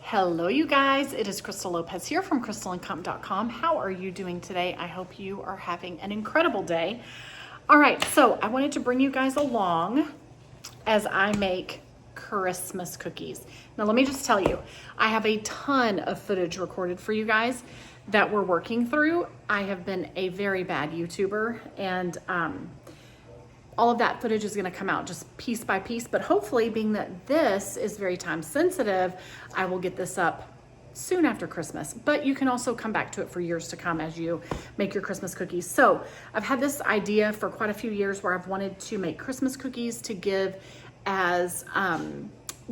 Hello you guys, it is Crystal Lopez here from crystalandcomp.com. How are you doing today? I hope you are having an incredible day. All right, so I wanted to bring you guys along as I make Christmas cookies. Now let me just tell you, I have a ton of footage recorded for you guys that we're working through. I have been a very bad YouTuber and all of that footage is gonna come out just piece by piece, but hopefully being that this is very time sensitive, I will get this up soon after Christmas, but you can also come back to it for years to come as you make your Christmas cookies. So I've had this idea for quite a few years where I've wanted to make Christmas cookies to give as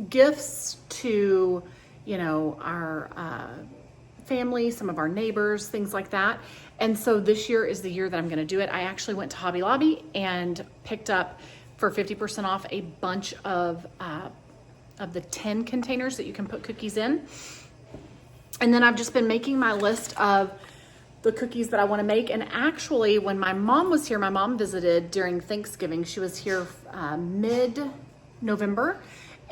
gifts to, you know, our family, some of our neighbors, things like that. And so this year is the year that I'm gonna do it. I actually went to Hobby Lobby and picked up for 50% off a bunch of the 10 containers that you can put cookies in. And then I've just been making my list of the cookies that I wanna make. And actually when my mom was here, my mom visited during Thanksgiving. She was here mid-November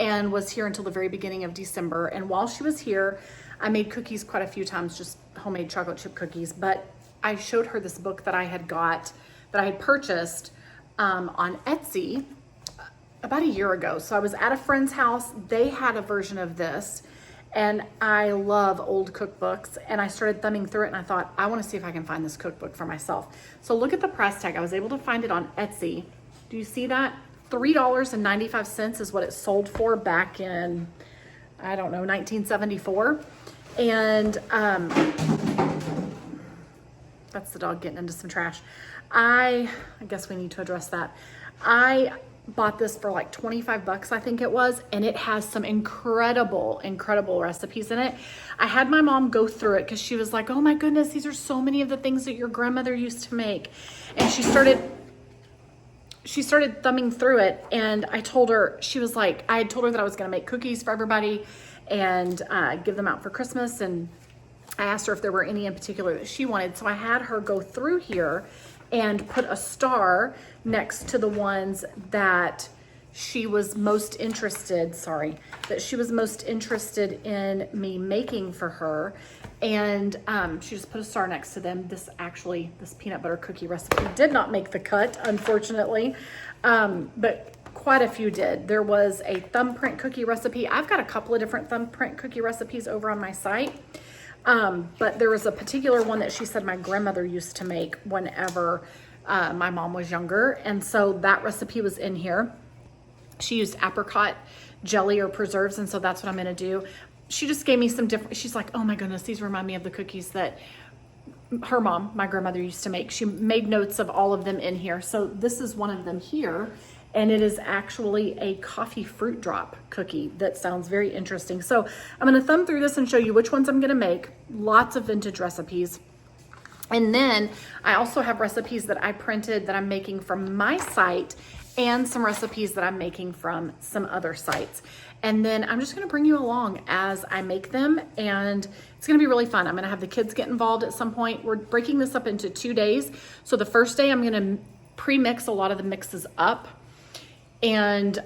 and was here until the very beginning of December. And while she was here, I made cookies quite a few times, just homemade chocolate chip cookies, but I showed her this book that I had purchased on Etsy about a year ago. So I was at a friend's house, they had a version of this, and I love old cookbooks, and I started thumbing through it and I thought, I wanna see if I can find this cookbook for myself. So look at the price tag, I was able to find it on Etsy. Do you see that? $3.95 is what it sold for back in, I don't know, 1974. And that's the dog getting into some trash. I guess we need to address that. I bought this for like 25 bucks, I think it was, and it has some incredible recipes in it. I had my mom go through it because she was like, oh my goodness, these are so many of the things that your grandmother used to make. And she started thumbing through it, and I told her, she was like, I had told her that I was gonna make cookies for everybody and give them out for Christmas, and I asked her if there were any in particular that she wanted. So I had her go through here and put a star next to the ones that she was most interested, in me making for her. And she just put a star next to them. This peanut butter cookie recipe did not make the cut, unfortunately, but quite a few did. There was a thumbprint cookie recipe. I've got a couple of different thumbprint cookie recipes over on my site. But there was a particular one that she said my grandmother used to make whenever my mom was younger. And so that recipe was in here. She used apricot jelly or preserves, and so that's what I'm gonna do. She just gave me some different, she's like, oh my goodness, these remind me of the cookies that her mom, my grandmother, used to make. She made notes of all of them in here. So this is one of them here. And it is actually a coffee fruit drop cookie that sounds very interesting. So I'm gonna thumb through this and show you which ones I'm gonna make. Lots of vintage recipes. And then I also have recipes that I printed that I'm making from my site and some recipes that I'm making from some other sites. And then I'm just gonna bring you along as I make them, and it's gonna be really fun. I'm gonna have the kids get involved at some point. We're breaking this up into 2 days. So the first day I'm gonna pre-mix a lot of the mixes up. And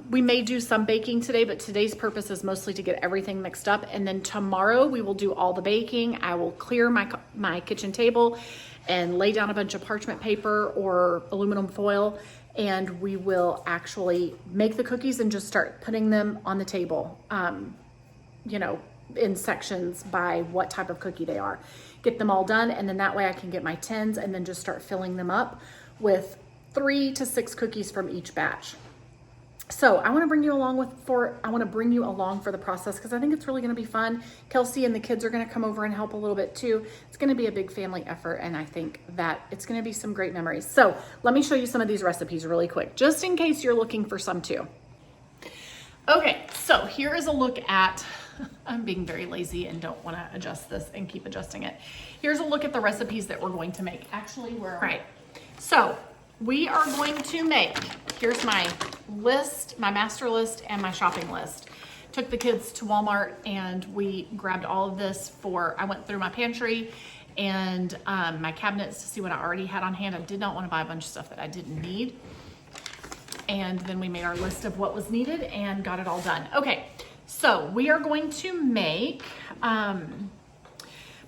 we may do some baking today, but today's purpose is mostly to get everything mixed up. And then tomorrow we will do all the baking. I will clear my kitchen table and lay down a bunch of parchment paper or aluminum foil, and we will actually make the cookies and just start putting them on the table, you know, in sections by what type of cookie they are. Get them all done, and then that way I can get my tins and then just start filling them up with 3 to 6 cookies from each batch. So I want to bring you along for the process because I think it's really going to be fun. Kelsey and the kids are going to come over and help a little bit too. It's going to be a big family effort, and I think that it's going to be some great memories. So let me show you some of these recipes really quick, just in case you're looking for some too. Okay, so here is a look at, I'm being very lazy and don't want to adjust this and keep adjusting it. Here's a look at the recipes that we're going to make. Actually, right. So we are going to make, here's my list, my master list and my shopping list. Took the kids to Walmart and we grabbed all of this I went through my pantry and my cabinets to see what I already had on hand. I did not want to buy a bunch of stuff that I didn't need. And then we made our list of what was needed and got it all done. Okay, So we are going to make, my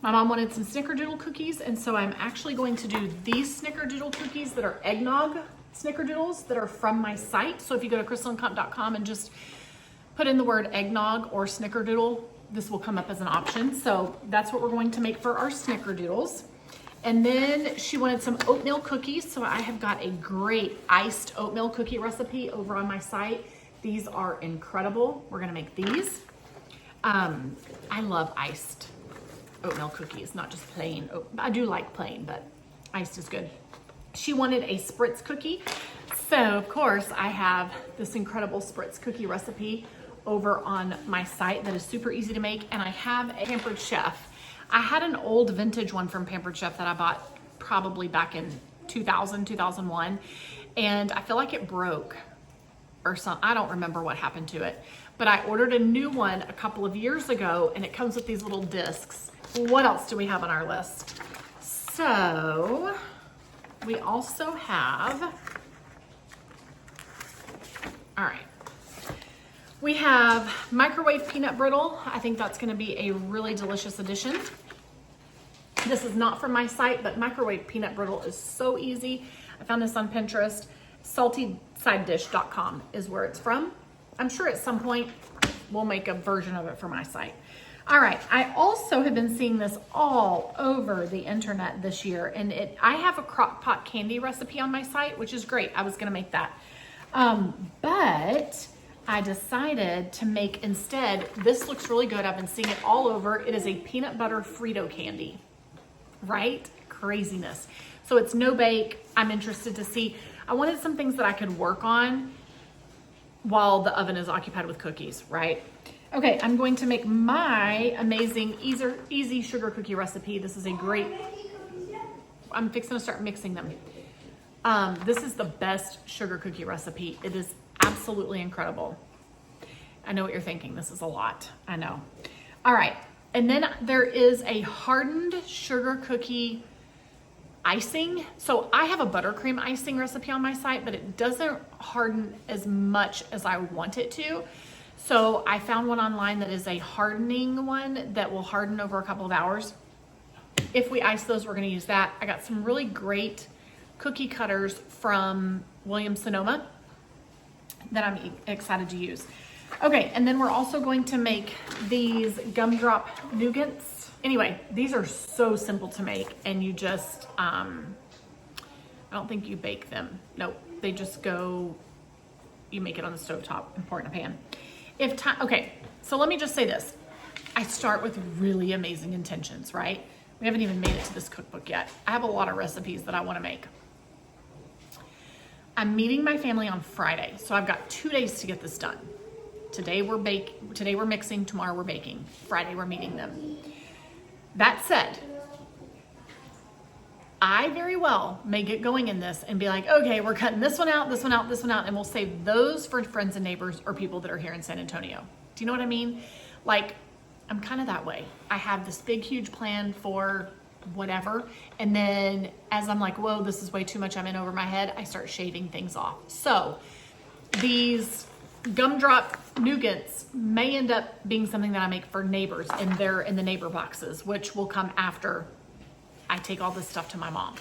mom wanted some snickerdoodle cookies, and so I'm actually going to do these snickerdoodle cookies that are eggnog snickerdoodles that are from my site. So if you go to crystalandcup.com and just put in the word eggnog or snickerdoodle, this will come up as an option. So that's what we're going to make for our snickerdoodles. And then she wanted some oatmeal cookies. So I have got a great iced oatmeal cookie recipe over on my site. These are incredible. We're gonna make these. I love iced oatmeal cookies, not just plain. I do like plain, but iced is good. She wanted a spritz cookie. So of course I have this incredible spritz cookie recipe over on my site that is super easy to make. And I have a Pampered Chef. I had an old vintage one from Pampered Chef that I bought probably back in 2000, 2001. And I feel like it broke or something. I don't remember what happened to it, but I ordered a new one a couple of years ago and it comes with these little discs. What else do we have on our list? So we also have, all right. We have microwave peanut brittle. I think that's gonna be a really delicious addition. This is not from my site, but microwave peanut brittle is so easy. I found this on Pinterest. Saltysidedish.com is where it's from. I'm sure at some point we'll make a version of it for my site. All right, I also have been seeing this all over the internet this year, and I have a crock pot candy recipe on my site, which is great. I was gonna make that. But I decided to make instead, this looks really good. I've been seeing it all over. It is a peanut butter Frito candy, right? Craziness. So it's no bake. I'm interested to see. I wanted some things that I could work on while the oven is occupied with cookies, right? Okay, I'm going to make my amazing easy sugar cookie recipe. This is a great, I'm fixing to start mixing them. This is the best sugar cookie recipe. It is absolutely incredible. I know what you're thinking. This is a lot. I know. All right. And then there is a hardened sugar cookie icing. So I have a buttercream icing recipe on my site, but it doesn't harden as much as I want it to. So I found one online that is a hardening one that will harden over a couple of hours. If we ice those, we're going to use that. I got some really great cookie cutters from Williams-Sonoma that I'm excited to use. Okay, and then we're also going to make these gumdrop nougats. Anyway, these are so simple to make, and you just, I don't think you bake them. Nope, they just go, you make it on the stovetop and pour it in a pan. Okay, so let me just say this. I start with really amazing intentions, right? We haven't even made it to this cookbook yet. I have a lot of recipes that I want to make. I'm meeting my family on Friday, so I've got 2 days to get this done. Today we're mixing, tomorrow we're baking, Friday we're meeting them. That said, I very well may get going in this and be like, okay, we're cutting this one out, this one out, this one out, and we'll save those for friends and neighbors or people that are here in San Antonio. Do you know what I mean? Like, I'm kind of that way. I have this big, huge plan for whatever, and then as I'm like, whoa, this is way too much, I'm in over my head, I start shaving things off. So these gumdrop nougats may end up being something that I make for neighbors, and they're in the neighbor boxes, which will come after I take all this stuff to my mom.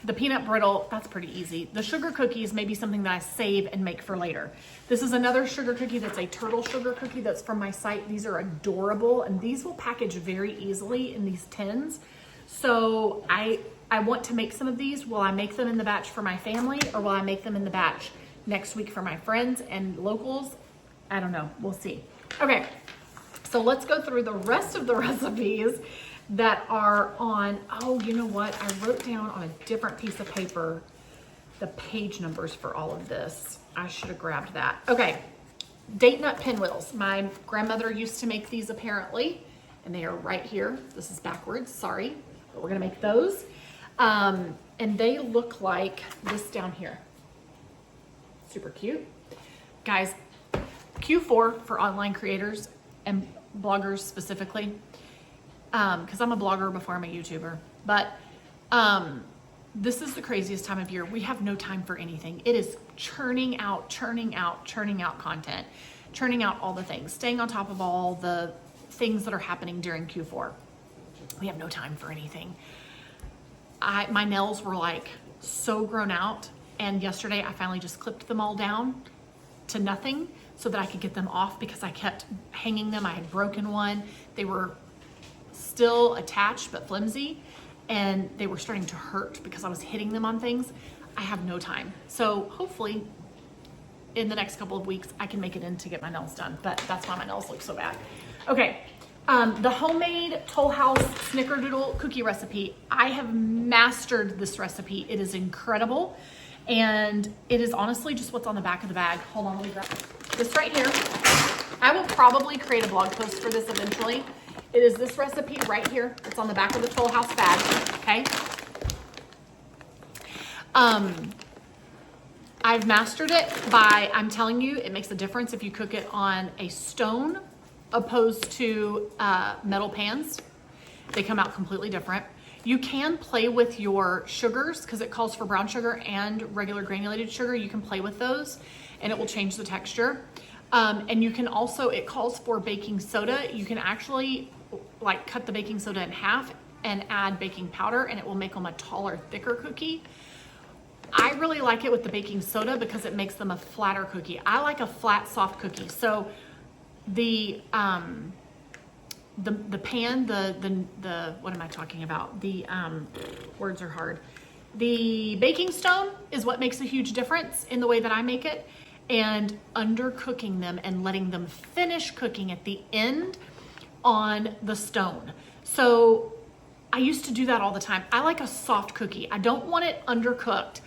The peanut brittle, that's pretty easy. The sugar cookies may be something that I save and make for later. This is another sugar cookie that's a turtle sugar cookie that's from my site. These are adorable, and these will package very easily in these tins. So I want to make some of these. Will I make them in the batch for my family, or will I make them in the batch next week for my friends and locals? I don't know, we'll see. Okay, so let's go through the rest of the recipes that are on, oh, you know what? I wrote down on a different piece of paper the page numbers for all of this. I should have grabbed that. Okay, date nut pinwheels. My grandmother used to make these apparently, and they are right here. This is backwards, sorry, but we're gonna make those. And they look like this down here. Super cute. Guys, Q4 for online creators and bloggers specifically, because I'm a blogger before I'm a YouTuber, but this is the craziest time of year. We have no time for anything. It is churning out content. churning out all the things, staying on top of all the things that are happening during Q4. We have no time for anything. My nails were like so grown out, and yesterday I finally just clipped them all down to nothing so that I could get them off because I kept hanging them. I had broken one. They were still attached but flimsy, and they were starting to hurt because I was hitting them on things. I have no time. So hopefully in the next couple of weeks I can make it in to get my nails done, but that's why my nails look so bad. Okay. The homemade Toll House snickerdoodle cookie recipe. I have mastered this recipe. It is incredible. And it is honestly just what's on the back of the bag. Hold on, let me grab this right here. I will probably create a blog post for this eventually. It is this recipe right here. It's on the back of the Toll House bag, okay? I've mastered it by, I'm telling you, it makes a difference if you cook it on a stone opposed to metal pans. They come out completely different. You can play with your sugars because it calls for brown sugar and regular granulated sugar. You can play with those and it will change the texture. And you can also, it calls for baking soda. You can actually like cut the baking soda in half and add baking powder, and it will make them a taller, thicker cookie. I really like it with the baking soda because it makes them a flatter cookie. I like a flat, soft cookie. So the pan, what am I talking about? The words are hard. The baking stone is what makes a huge difference in the way that I make it, and undercooking them and letting them finish cooking at the end on the stone. So I used to do that all the time. I like a soft cookie. I don't want it undercooked,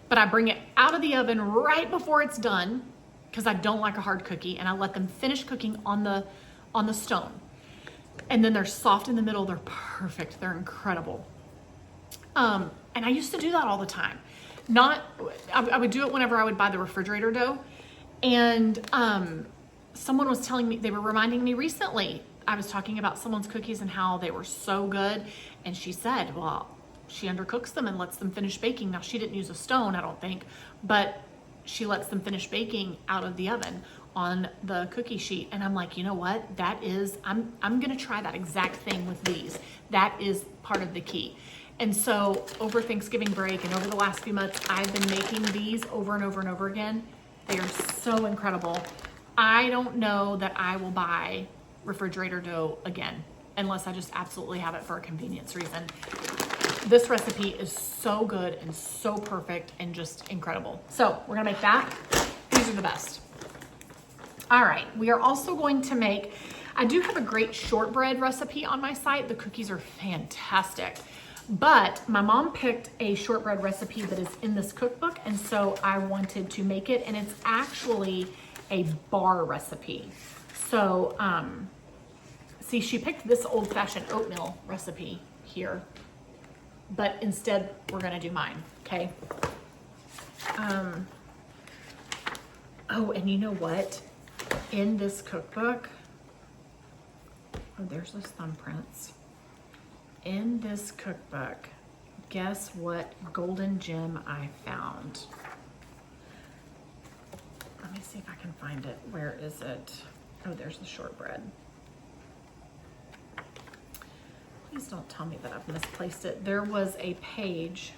but I bring it out of the oven right before it's done because I don't like a hard cookie, and I let them finish cooking on the stone. And then they're soft in the middle. They're perfect. They're incredible. And I used to do that all the time. I would do it whenever I would buy the refrigerator dough. And someone was telling me, they were reminding me recently, I was talking about someone's cookies and how they were so good. And she said, well, she undercooks them and lets them finish baking. Now, she didn't use a stone, I don't think, but she lets them finish baking out of the oven on the cookie sheet. And I'm like, you know what? That is, I'm gonna try that exact thing with these. That is part of the key. And so over Thanksgiving break and over the last few months, I've been making these over and over and over again. They are so incredible. I don't know that I will buy refrigerator dough again, unless I just absolutely have it for a convenience reason. This recipe is so good and so perfect and just incredible. So we're gonna make that. These are the best. All right, we are also going to make, I do have a great shortbread recipe on my site. The cookies are fantastic, but my mom picked a shortbread recipe that is in this cookbook, and so I wanted to make it, and it's actually a bar recipe. So, see, she picked this old-fashioned oatmeal recipe here, but instead we're gonna do mine, okay? Oh, and you know what? In this cookbook, oh, there's those thumbprints. In this cookbook, guess what golden gem I found? Let me see if I can find it. Where is it? Oh, there's the shortbread. Please don't tell me that I've misplaced it. There was a page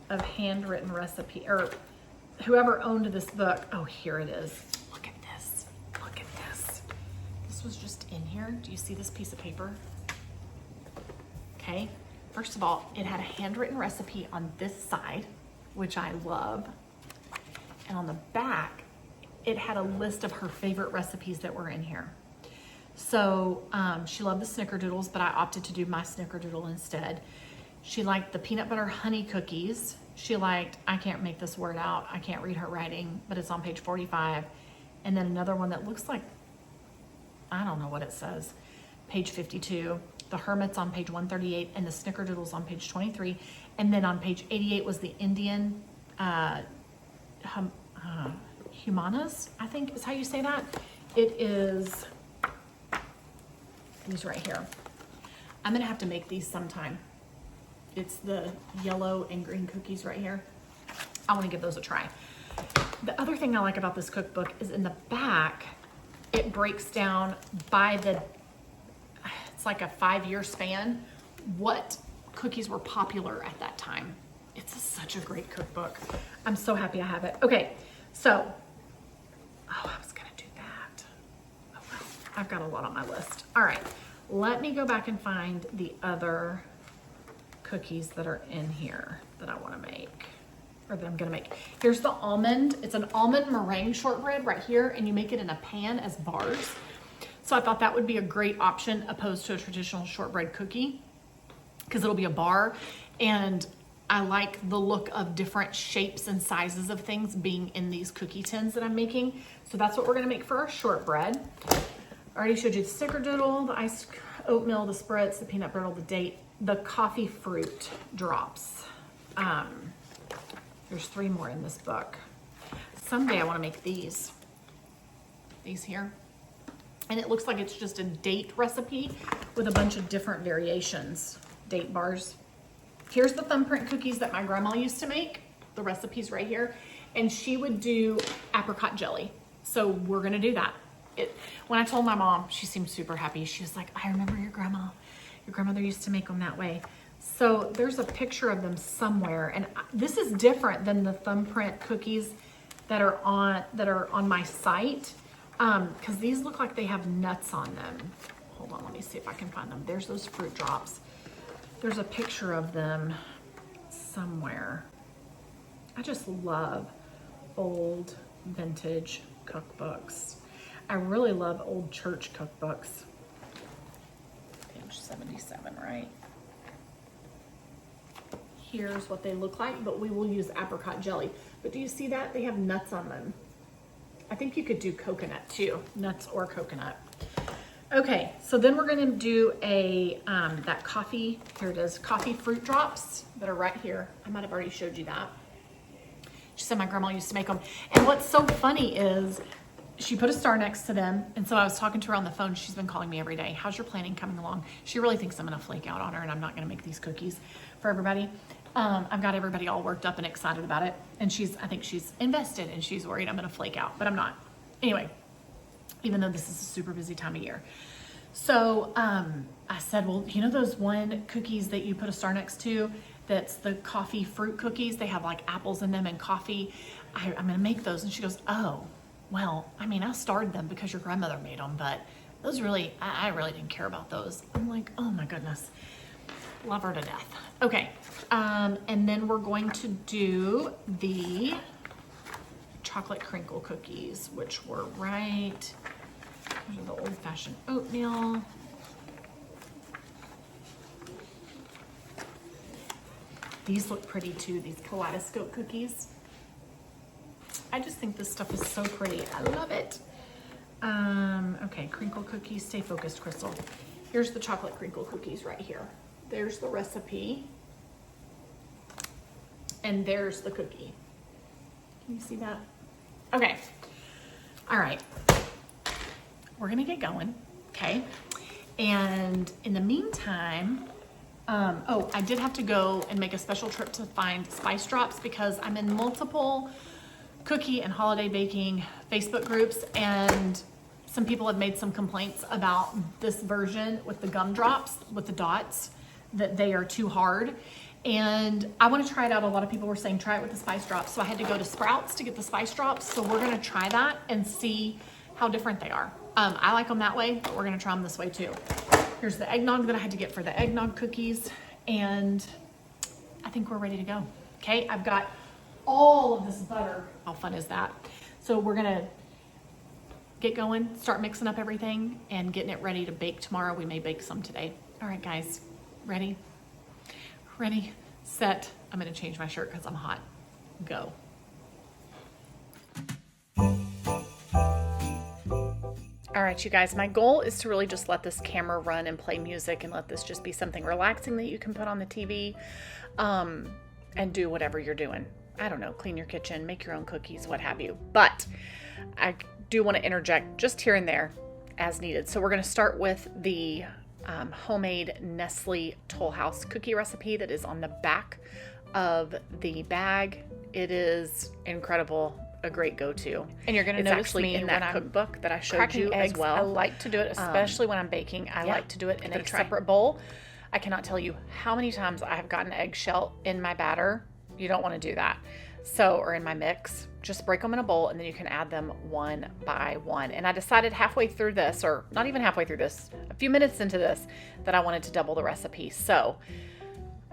of handwritten recipe, or whoever owned this book. Oh, here it is. Look at this. Look at this. This was just in here. Do you see this piece of paper? Okay. First of all, it had a handwritten recipe on this side, which I love. And on the back, it had a list of her favorite recipes that were in here. So she loved the snickerdoodles, but I opted to do my snickerdoodle instead. She liked the peanut butter honey cookies. She liked, I can't make this word out, I can't read her writing, but it's on page 45. And then another one that looks like, I don't know what it says, page 52. The hermits on page 138 and the snickerdoodles on page 23. And then on page 88 was the Indian humanas, I think is how you say that. It is these right here. I'm gonna have to make these sometime. It's the yellow and green cookies right here. I wanna give those a try. The other thing I like about this cookbook is in the back, it breaks down by it's like a 5-year span, what cookies were popular at that time. It's such a great cookbook. I'm so happy I have it. Okay, so, I was gonna do that. Oh well, I've got a lot on my list. All right, let me go back and find the other cookies that are in here that I wanna make, or that I'm gonna make. Here's the almond. It's an almond meringue shortbread right here, and you make it in a pan as bars. So I thought that would be a great option opposed to a traditional shortbread cookie, because it'll be a bar, and I like the look of different shapes and sizes of things being in these cookie tins that I'm making. So that's what we're gonna make for our shortbread. I already showed you the snickerdoodle, the iced oatmeal, the spritz, the peanut brittle, the date, the coffee fruit drops. There's 3 more in this book. Someday I wanna make these here. And it looks like it's just a date recipe with a bunch of different variations, date bars. Here's the thumbprint cookies that my grandma used to make, the recipe's right here. And she would do apricot jelly. So we're gonna do that. When I told my mom, she seemed super happy. She was like, I remember your grandmother used to make them that way. So there's a picture of them somewhere. And this is different than the thumbprint cookies that are on my site. Because these look like they have nuts on them. Hold on, let me see if I can find them. There's those fruit drops. There's a picture of them somewhere. I just love old vintage cookbooks. I really love old church cookbooks. Page 77, right? Here's what they look like, but we will use apricot jelly. But do you see that? They have nuts on them. I think you could do coconut too, nuts or coconut. Okay, so then we're gonna do that coffee, here it is, coffee fruit drops that are right here. I might have already showed you that. She said my grandma used to make them. And what's so funny is she put a star next to them. And so I was talking to her on the phone. She's been calling me every day. How's your planning coming along? She really thinks I'm gonna flake out on her and I'm not gonna make these cookies for everybody. I've got everybody all worked up and excited about it. And I think she's invested and she's worried I'm gonna flake out, but I'm not. Anyway, even though this is a super busy time of year. So I said, well, you know those one cookies that you put a star next to, that's the coffee fruit cookies? They have like apples in them and coffee. I'm gonna make those. And she goes, oh, well, I mean, I starred them because your grandmother made them, but those really, I really didn't care about those. I'm like, oh my goodness, love her to death. Okay, and then we're going to do the chocolate crinkle cookies, which were right, those are the old-fashioned oatmeal. These look pretty too, these kaleidoscope cookies. I just think this stuff is so pretty. I love it. Okay, crinkle cookies, stay focused, Crystal. Here's the chocolate crinkle cookies right here. There's the recipe. And there's the cookie. Can you see that? Okay. All right. We're gonna get going, okay? And in the meantime, I did have to go and make a special trip to find spice drops because I'm in multiple cookie and holiday baking Facebook groups, and some people have made some complaints about this version with the gumdrops, with the dots, that they are too hard. And I want to try it out. A lot of people were saying try it with the spice drops. So I had to go to Sprouts to get the spice drops. So we're going to try that and see how different they are. I like them that way, but we're going to try them this way too. Here's the eggnog that I had to get for the eggnog cookies. And I think we're ready to go. Okay, I've got all of this butter. How fun is that? So we're going to get going, start mixing up everything and getting it ready to bake tomorrow. We may bake some today. All right, guys, ready? Ready, set. I'm gonna change my shirt because I'm hot. Go. All right, you guys, my goal is to really just let this camera run and play music and let this just be something relaxing that you can put on the TV and do whatever you're doing. I don't know, clean your kitchen, make your own cookies, what have you. But I do want to interject just here and there as needed. So we're going to start with the homemade Nestle Toll House cookie recipe that is on the back of the bag. It is incredible. a great go-to. And you're going to It's notice actually me in that when I'm cookbook that I showed cracking you eggs as well. I like to do it, especially when I'm baking. I like to do it in give it a a try. separate bowl. I cannot tell you how many times I have gotten eggshell in my batter. You don't want to do that. So, or in my mix, just break them in a bowl and then you can add them one by one. And I decided halfway through this, or not even halfway through this, a few minutes into this, that I wanted to double the recipe. So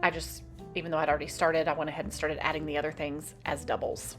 I just, even though I'd already started, I went ahead and started adding the other things as doubles.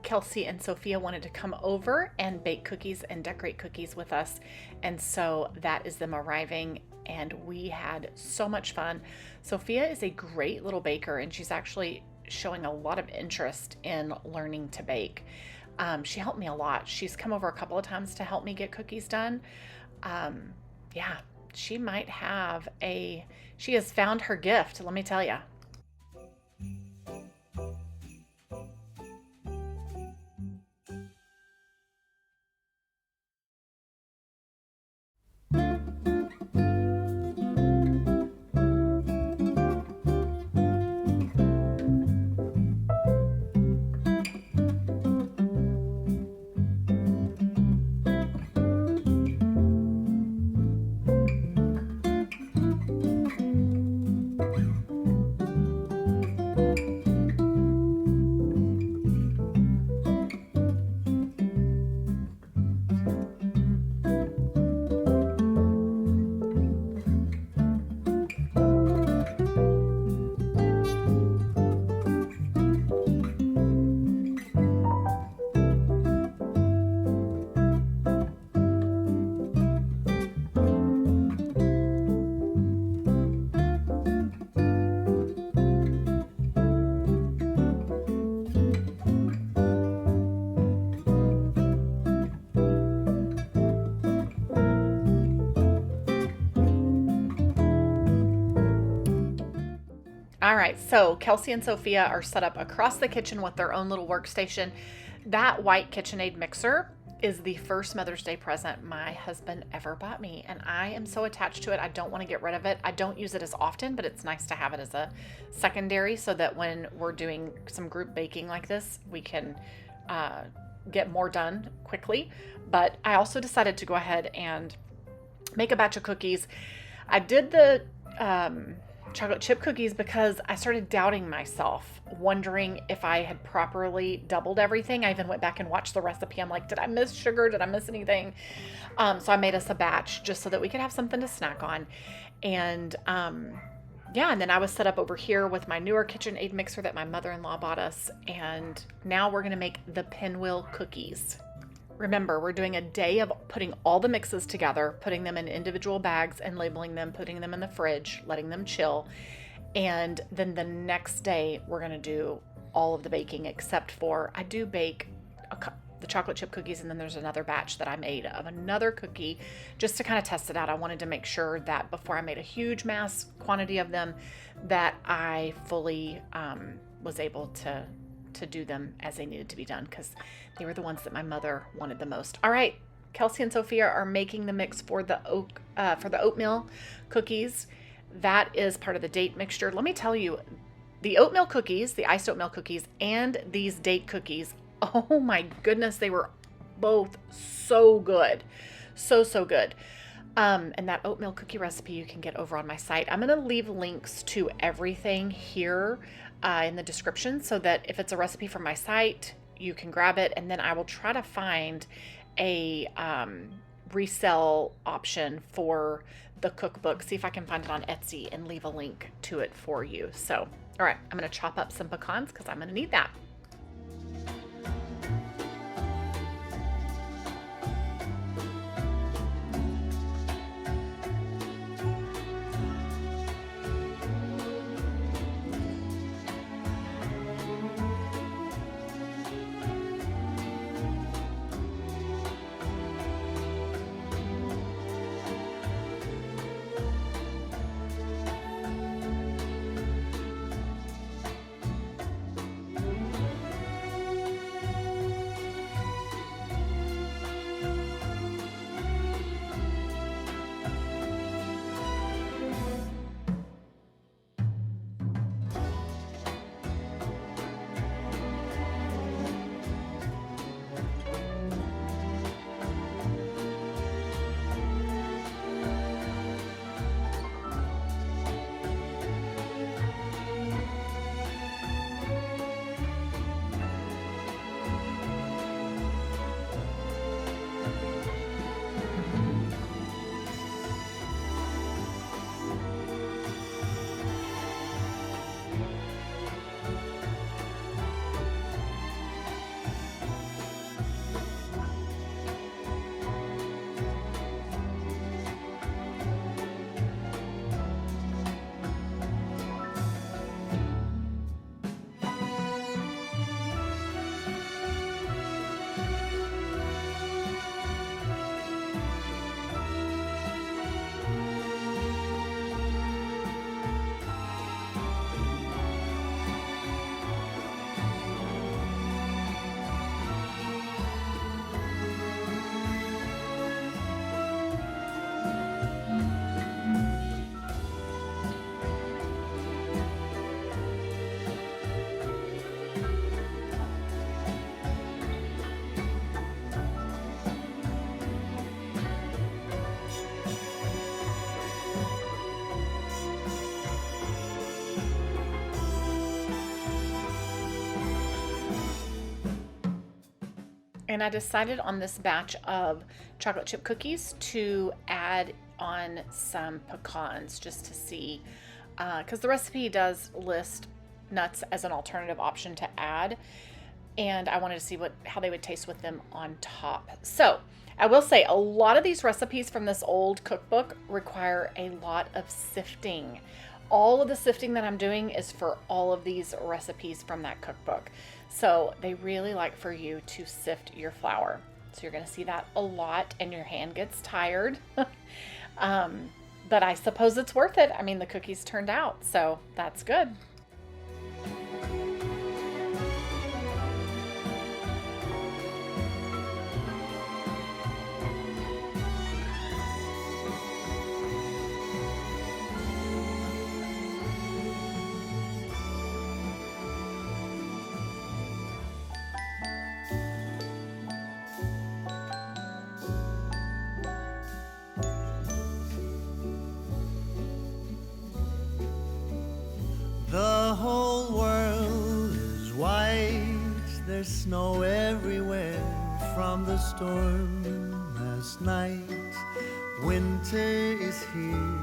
Kelsey and Sophia wanted to come over and bake cookies and decorate cookies with us. And so that is them arriving, and we had so much fun. Sophia is a great little baker, and she's actually showing a lot of interest in learning to bake. She helped me a lot. She's come over a couple of times to help me get cookies done. Yeah, she has found her gift, let me tell you. All right, so Kelsey and Sophia are set up across the kitchen with their own little workstation. That white KitchenAid mixer is the first Mother's Day present my husband ever bought me, and I am so attached to it. I don't want to get rid of it. I don't use it as often, but it's nice to have it as a secondary so that when we're doing some group baking like this, we can get more done quickly. But I also decided to go ahead and make a batch of cookies. I did the chocolate chip cookies because I started doubting myself, wondering if I had properly doubled everything. I even went back and watched the recipe. I'm like, did I miss sugar? Did I miss anything? So I made us a batch just so that we could have something to snack on. And yeah, and then I was set up over here with my newer KitchenAid mixer that my mother-in-law bought us. And now we're going to make the pinwheel cookies. Remember, we're doing a day of putting all the mixes together, putting them in individual bags and labeling them, putting them in the fridge, letting them chill. And then the next day, we're going to do all of the baking except for I do bake the chocolate chip cookies, and then there's another batch that I made of another cookie just to kind of test it out. I wanted to make sure that before I made a huge mass quantity of them that I fully was able to do them as they needed to be done, because they were the ones that my mother wanted the most. All right, Kelsey and Sophia are making the mix for the oatmeal cookies. That is part of the date mixture. Let me tell you, the oatmeal cookies, the iced oatmeal cookies, and these date cookies, oh my goodness, they were both so good. So good. And that oatmeal cookie recipe you can get over on my site. I'm going to leave links to everything here in the description so that if it's a recipe from my site, you can grab it. And then I will try to find a resell option for the cookbook, see if I can find it on Etsy and leave a link to it for you. So, all right, I'm going to chop up some pecans because I'm going to need that. And I decided on this batch of chocolate chip cookies to add on some pecans just to see, because the recipe does list nuts as an alternative option to add, and I wanted to see how they would taste with them on top. So I will say a lot of these recipes from this old cookbook require a lot of sifting. All of the sifting that I'm doing is for all of these recipes from that cookbook. So they really like for you to sift your flour. So you're going to see that a lot and your hand gets tired. But I suppose it's worth it. I mean, the cookies turned out, so that's good. The whole world is white, there's snow everywhere from the storm last night. Winter is here,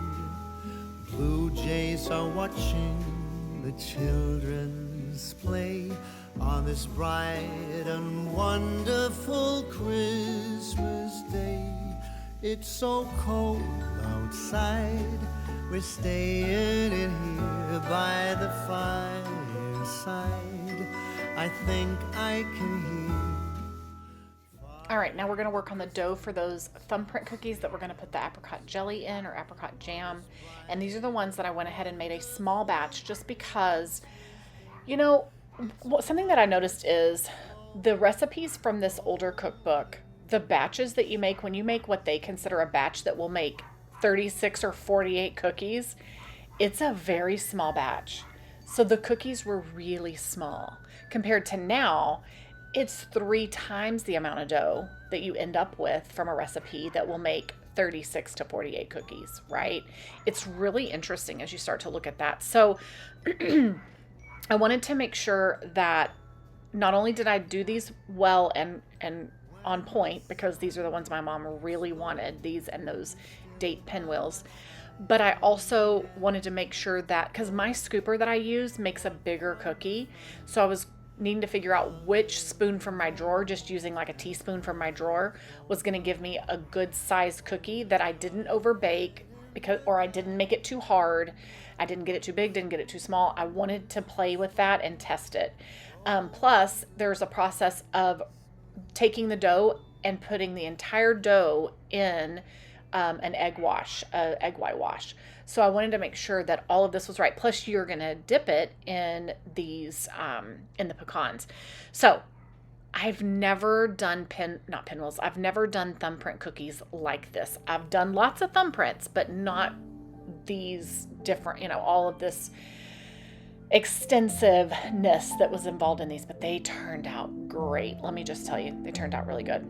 blue jays are watching the children's play on this bright and wonderful Christmas day. It's so cold outside, we're staying in here by the fireside. I think I can hear. All right, now we're going to work on the dough for those thumbprint cookies that we're going to put the apricot jelly in, or apricot jam. And these are the ones that I went ahead and made a small batch just because, you know, something that I noticed is the recipes from this older cookbook, the batches that you make, when you make what they consider a batch that will make 36 or 48 cookies, it's a very small batch. So the cookies were really small compared to now. It's 3 times the amount of dough that you end up with from a recipe that will make 36 to 48 cookies, right? It's really interesting as you start to look at that. So I wanted to make sure that not only did I do these well and on point, because these are the ones my mom really wanted, these and those date pinwheels. But I also wanted to make sure that, because my scooper that I use makes a bigger cookie, so I was needing to figure out which spoon from my drawer, just using like a teaspoon from my drawer, was going to give me a good sized cookie that I didn't overbake, or I didn't make it too hard. I didn't get it too big, didn't get it too small. I wanted to play with that and test it. Plus, there's a process of taking the dough and putting the entire dough in an egg white wash. So I wanted to make sure that all of this was right. Plus, you're gonna dip it in these in the pecans. So I've never done not pinwheels. I've never done thumbprint cookies like this. I've done lots of thumbprints, but not these different. All of this extensiveness that was involved in these. But they turned out great. Let me just tell you, they turned out really good.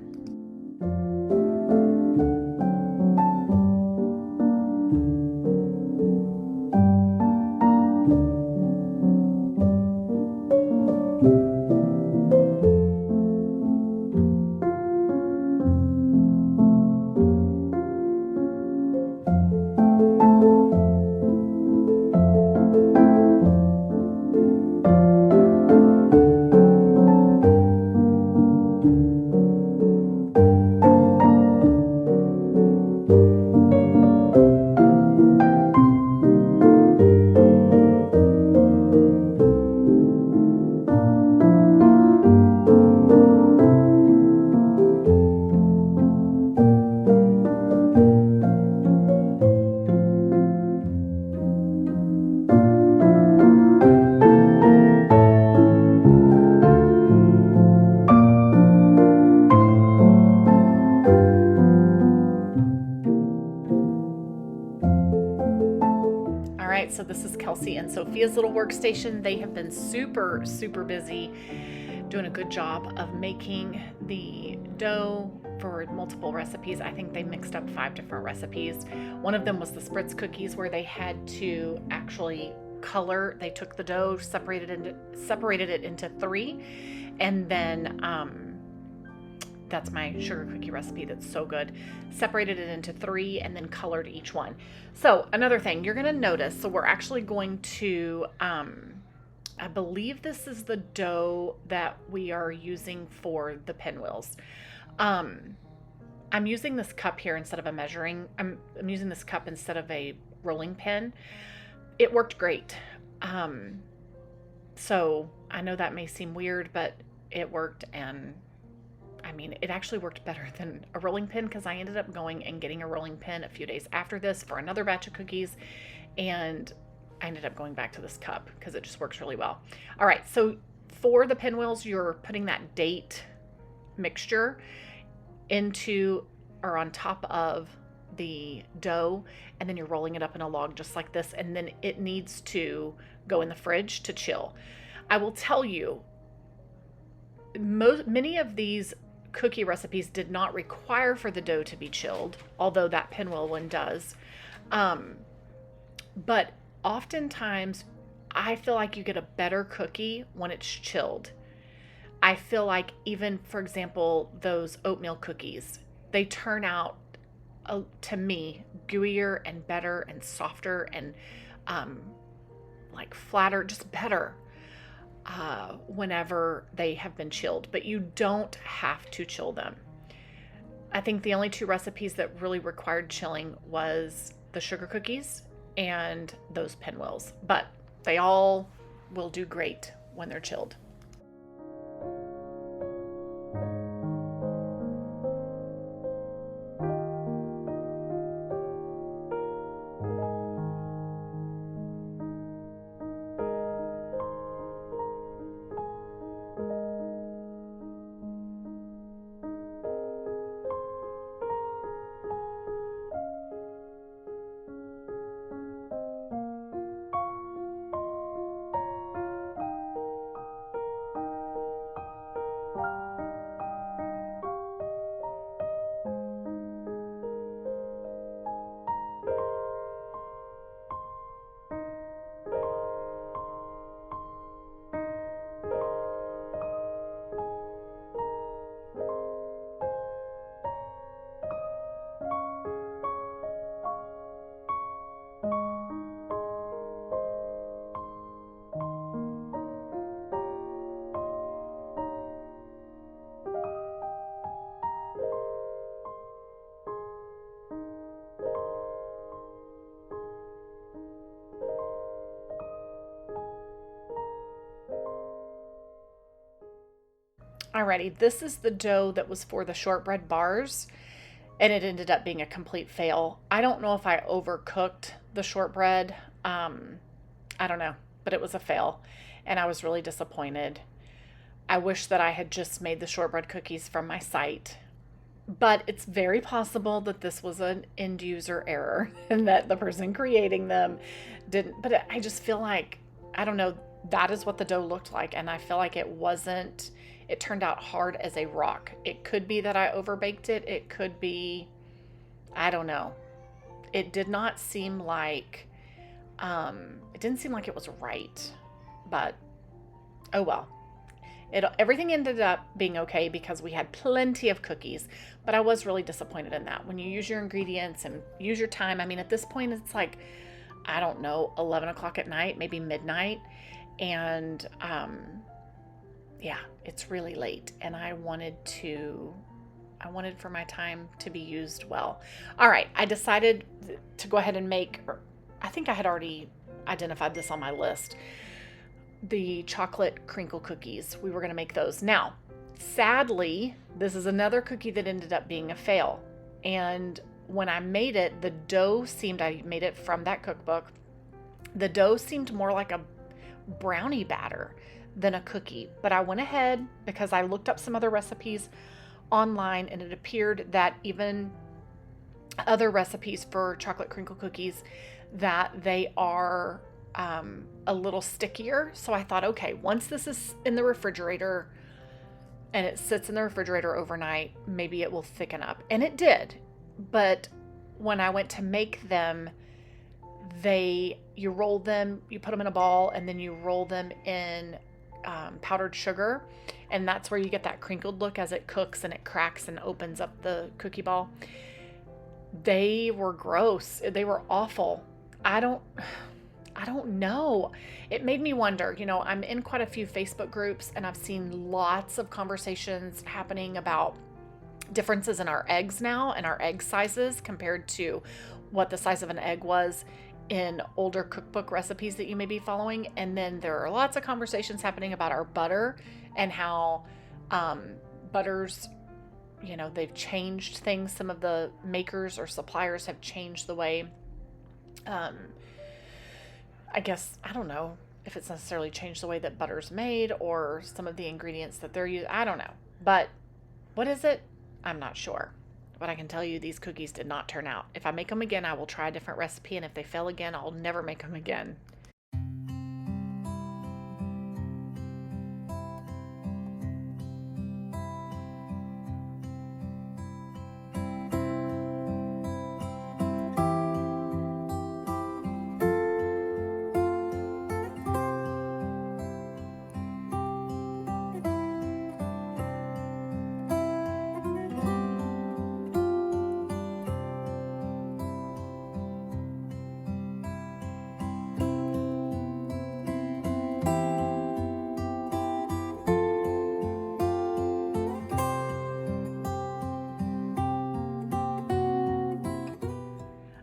So this is Kelsey and Sophia's little workstation. They have been super, super busy doing a good job of making the dough for multiple recipes. I think they mixed up 5 different recipes. One of them was the spritz cookies, where they had to actually color. They took the dough, separated it into 3, and then that's my sugar cookie recipe that's so good. Separated it into 3 and then colored each one. So another thing you're going to notice, so we're actually going to, I believe this is the dough that we are using for the pinwheels. I'm using this cup here instead of a measuring. I'm using this cup instead of a rolling pin. It worked great. So I know that may seem weird, but it worked, and it actually worked better than a rolling pin, because I ended up going and getting a rolling pin a few days after this for another batch of cookies, and I ended up going back to this cup because it just works really well. All right, so for the pinwheels, you're putting that date mixture into or on top of the dough, and then you're rolling it up in a log just like this, and then it needs to go in the fridge to chill. I will tell you, many of these cookie recipes did not require for the dough to be chilled, although that pinwheel one does. But oftentimes I feel like you get a better cookie when it's chilled. I feel like even, for example, those oatmeal cookies, they turn out, to me, gooier and better and softer and like flatter, just better whenever they have been chilled. But you don't have to chill them. I think the only 2 recipes that really required chilling was the sugar cookies and those pinwheels, but they all will do great when they're chilled. Alrighty, this is the dough that was for the shortbread bars, and it ended up being a complete fail. I don't know if I overcooked the shortbread. I don't know, but it was a fail, and I was really disappointed. I wish that I had just made the shortbread cookies from my site, but it's very possible that this was an end user error and that the person creating them didn't. But I just feel like, I don't know, that is what the dough looked like, and I feel like it turned out hard as a rock. It could be that I overbaked it. It could be, I don't know. It did not seem like, it didn't seem like it was right, but oh well. Everything ended up being okay because we had plenty of cookies, but I was really disappointed in that. When you use your ingredients and use your time, I mean, at this point, it's like, I don't know, 11 o'clock at night, maybe midnight. And, yeah, it's really late, and I wanted for my time to be used well. All right, I decided to go ahead and I think I had already identified this on my list, the chocolate crinkle cookies. We were going to make those. Now, sadly, this is another cookie that ended up being a fail. And when I made it, I made it from that cookbook. The dough seemed more like a brownie batter than a cookie. But I went ahead because I looked up some other recipes online, and it appeared that even other recipes for chocolate crinkle cookies, that they are a little stickier. So I thought, okay, once this is in the refrigerator and it sits in the refrigerator overnight, maybe it will thicken up. And it did. But when I went to make them, you roll them, you put them in a ball, and then you roll them in powdered sugar. And that's where you get that crinkled look as it cooks and it cracks and opens up the cookie ball. They were gross. They were awful. I don't know. It made me wonder, I'm in quite a few Facebook groups, and I've seen lots of conversations happening about differences in our eggs now and our egg sizes compared to what the size of an egg was in older cookbook recipes that you may be following. And then there are lots of conversations happening about our butter and how butters, they've changed things. Some of the makers or suppliers have changed the way, I guess, I don't know if it's necessarily changed the way that butter's made or some of the ingredients that they're using. I don't know. But what is it? I'm not sure. But I can tell you these cookies did not turn out. If I make them again, I will try a different recipe. And if they fail again, I'll never make them again.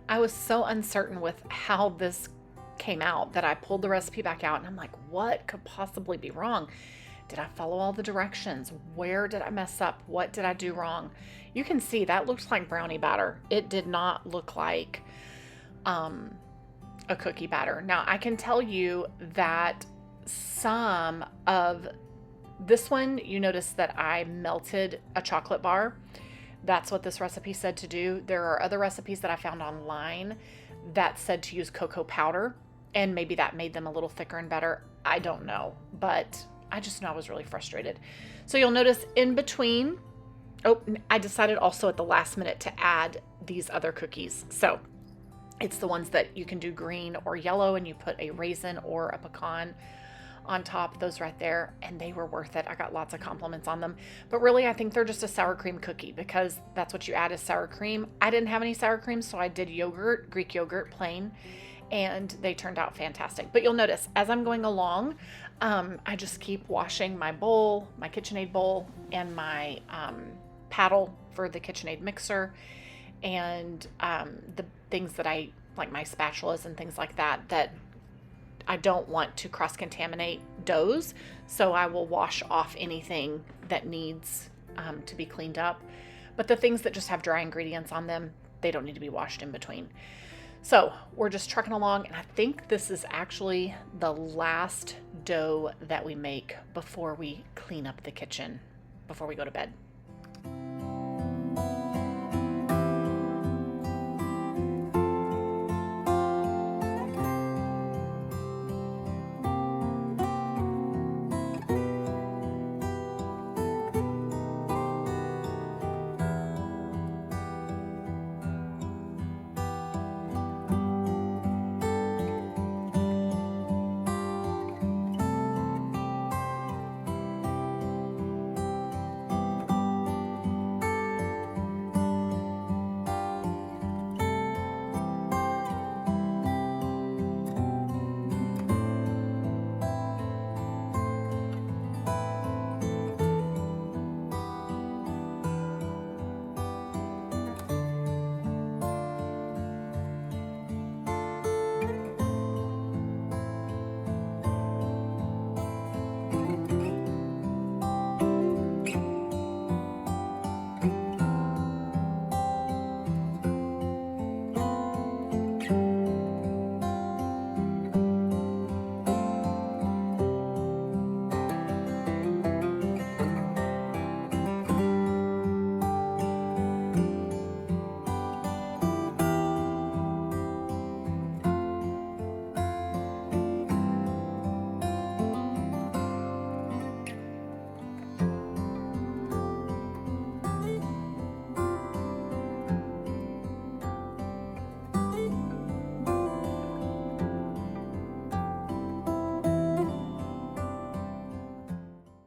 I was so uncertain with how this came out that I pulled the recipe back out, and I'm like, what could possibly be wrong? Did I follow all the directions? Where did I mess up? What did I do wrong? You can see that looks like brownie batter. It did not look like a cookie batter. Now, I can tell you that some of this one, you notice that I melted a chocolate bar. That's what this recipe said to do. There are other recipes that I found online that said to use cocoa powder, and maybe that made them a little thicker and better. I don't know, but I just know I was really frustrated. So you'll notice in between, I decided also at the last minute to add these other cookies. So it's the ones that you can do green or yellow, and you put a raisin or a pecan on top, those right there, and they were worth it. I got lots of compliments on them. But really, I think they're just a sour cream cookie because that's what you add is sour cream. I didn't have any sour cream, so I did yogurt, Greek yogurt, plain, and they turned out fantastic. But you'll notice as I'm going along, I just keep washing my bowl, my KitchenAid bowl, and my paddle for the KitchenAid mixer, and the things that I, like my spatulas and things like that, that I don't want to cross-contaminate doughs, so I will wash off anything that needs to be cleaned up. But the things that just have dry ingredients on them, they don't need to be washed in between. So we're just trucking along, and I think this is actually the last dough that we make before we clean up the kitchen, before we go to bed.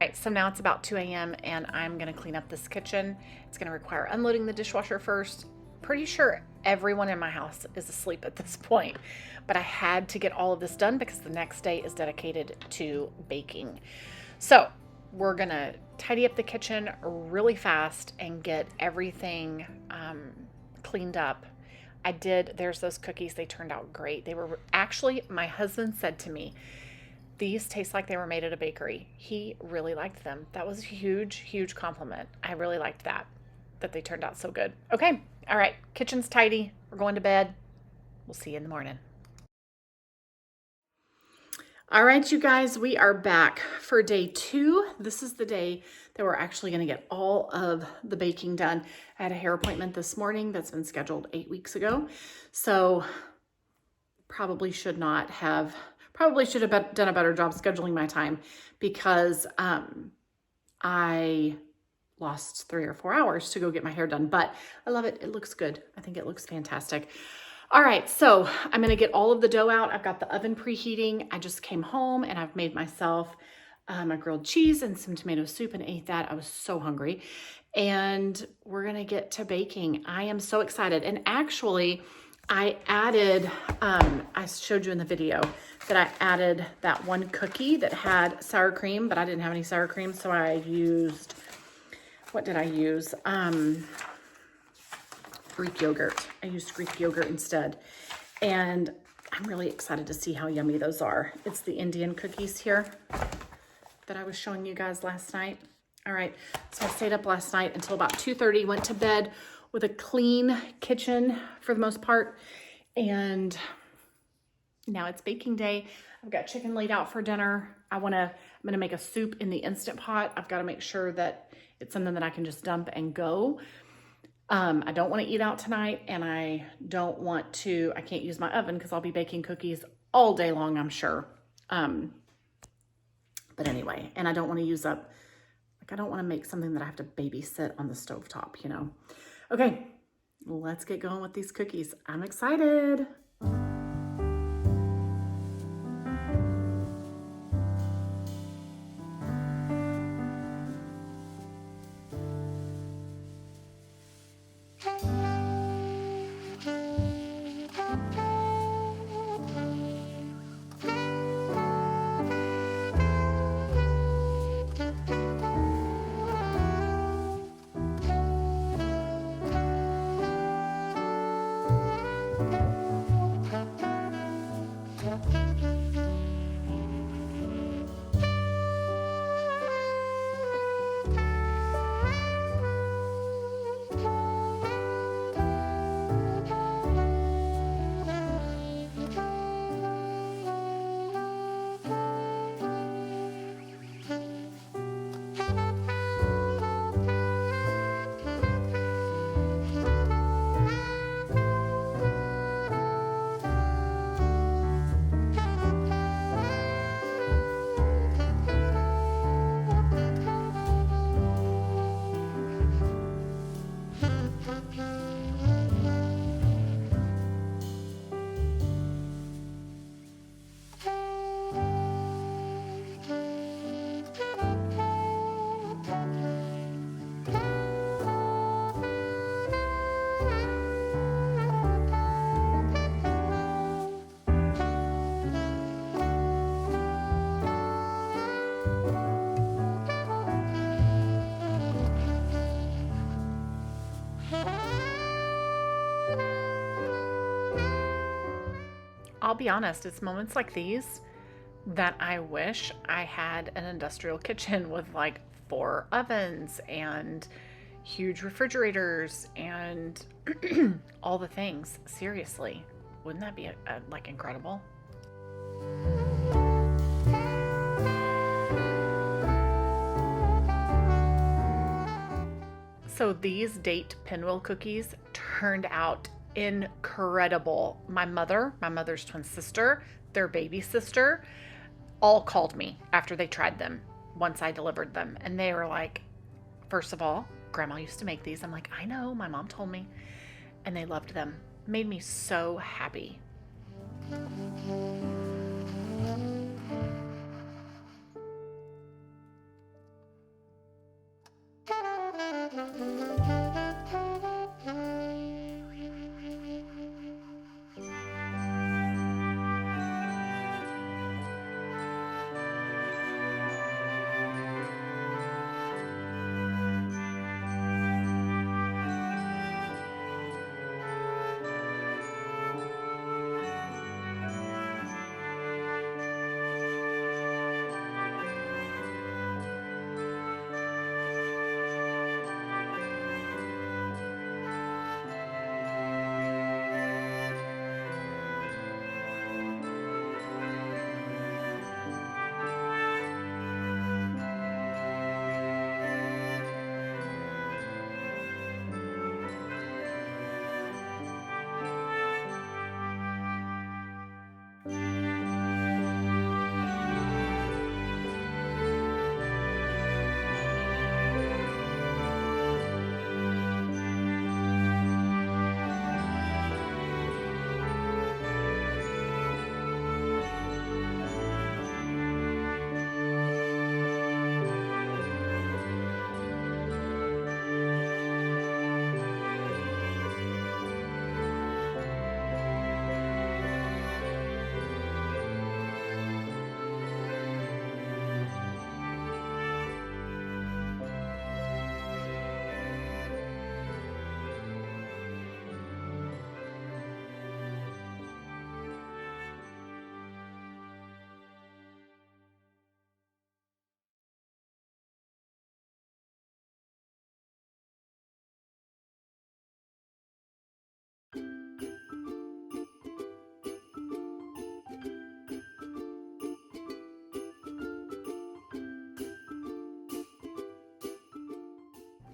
Right, so now it's about 2 a.m. and I'm gonna clean up this kitchen. It's gonna require unloading the dishwasher first. Pretty sure everyone in my house is asleep at this point, but I had to get all of this done because the next day is dedicated to baking. So we're gonna tidy up the kitchen really fast and get everything cleaned up. There's those cookies, they turned out great. They were actually, my husband said to me, these taste like they were made at a bakery. He really liked them. That was a huge, huge compliment. I really liked that they turned out so good. Okay, all right, kitchen's tidy. We're going to bed. We'll see you in the morning. All right, you guys, we are back for day 2. This is the day that we're actually gonna get all of the baking done. I had a hair appointment this morning that's been scheduled 8 weeks ago. So probably should have done a better job scheduling my time because I lost 3 or 4 hours to go get my hair done, but I love it. It looks good. I think it looks fantastic. All right, so I'm gonna get all of the dough out. I've got the oven preheating. I just came home and I've made myself a grilled cheese and some tomato soup and ate that. I was so hungry. And we're gonna get to baking. I am so excited. And actually, I added, I showed you in the video that I added that one cookie that had sour cream, but I didn't have any sour cream, so I used, what did I use? Greek yogurt. I used Greek yogurt instead. And I'm really excited to see how yummy those are. It's the Indian cookies here that I was showing you guys last night. All right, so I stayed up last night until about 2:30, went to bed with a clean kitchen for the most part. And now it's baking day. I've got chicken laid out for dinner. I'm gonna make a soup in the Instant Pot. I've got to make sure that it's something that I can just dump and go. I don't want to eat out tonight, and I can't use my oven because I'll be baking cookies all day long, I'm sure. But anyway, and I don't want to use up, I don't want to make something that I have to babysit on the stovetop, you know. Okay, let's get going with these cookies. I'm excited. I'll be honest, it's moments like these that I wish I had an industrial kitchen with like 4 ovens and huge refrigerators and all the things. Seriously, wouldn't that be like incredible? So these date pinwheel cookies turned out incredible. My mother's twin sister, their baby sister, all called me after they tried them once I delivered them. And they were like, first of all, Grandma used to make these. I'm like, I know, my mom told me. And they loved them. Made me so happy.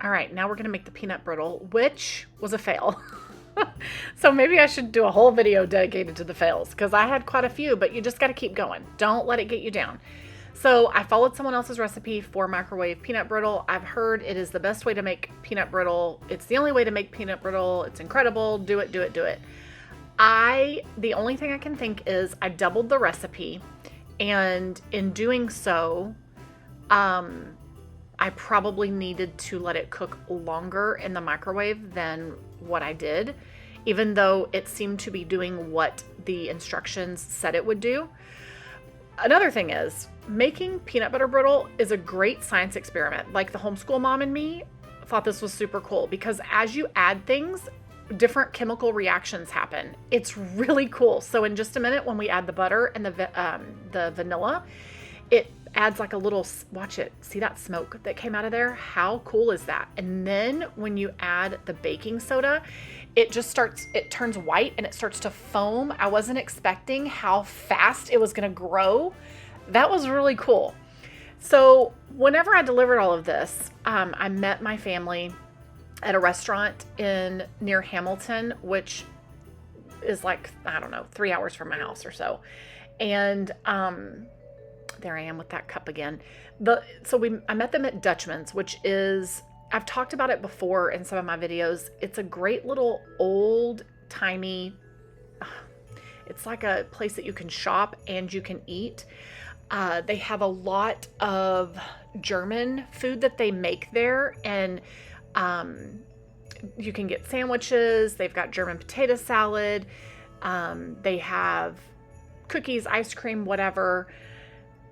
All right, now we're gonna make the peanut brittle, which was a fail. So maybe I should do a whole video dedicated to the fails, because I had quite a few, but you just gotta keep going. Don't let it get you down. So I followed someone else's recipe for microwave peanut brittle. I've heard it is the best way to make peanut brittle. It's the only way to make peanut brittle. It's incredible. Do it, do it, do it. The only thing I can think is I doubled the recipe, and in doing so, I probably needed to let it cook longer in the microwave than what I did, even though it seemed to be doing what the instructions said it would do. Another thing is, making peanut butter brittle is a great science experiment. Like the homeschool mom in me thought this was super cool, because as you add things, different chemical reactions happen. It's really cool. So in just a minute, when we add the butter and the vanilla, it adds like a little, watch it, see that smoke that came out of there? How cool is that? And then when you add the baking soda, it turns white and it starts to foam. I wasn't expecting how fast it was gonna grow. That was really cool. So whenever I delivered all of this, I met my family at a restaurant near Hamilton, which is like, I don't know, 3 hours from my house or so. And there I am with that cup again. I met them at Dutchman's, which is, I've talked about it before in some of my videos. It's a great little old-timey, it's like a place that you can shop and you can eat. They have a lot of German food that they make there, and you can get sandwiches. They've got German potato salad. They have cookies, ice cream, whatever.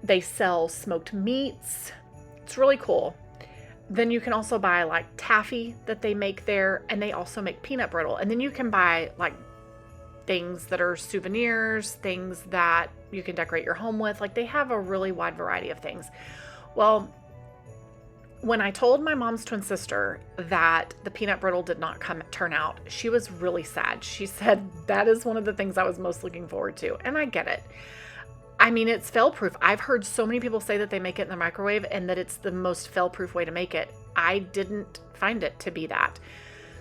They sell smoked meats. It's really cool. Then you can also buy like taffy that they make there, and they also make peanut brittle. And then you can buy like things that are souvenirs, things that you can decorate your home with. Like, they have a really wide variety of things. Well, when I told my mom's twin sister that the peanut brittle did not turn out, she was really sad. She said, that is one of the things I was most looking forward to. And I get it. I mean, it's fail-proof. I've heard so many people say that they make it in the microwave and that it's the most fail-proof way to make it. I didn't find it to be that.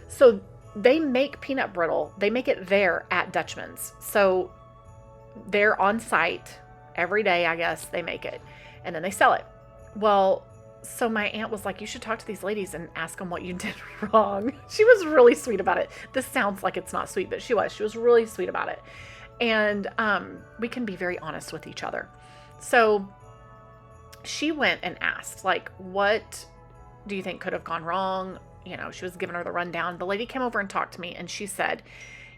So they make peanut brittle. They make it there at Dutchman's. So they're on site every day, I guess, they make it. And then they sell it. Well, so my aunt was like, you should talk to these ladies and ask them what you did wrong. She was really sweet about it. This sounds like it's not sweet, but she was really sweet about it. And we can be very honest with each other. So she went and asked, like, what do you think could have gone wrong? You know, she was giving her the rundown. The lady came over and talked to me, and she said,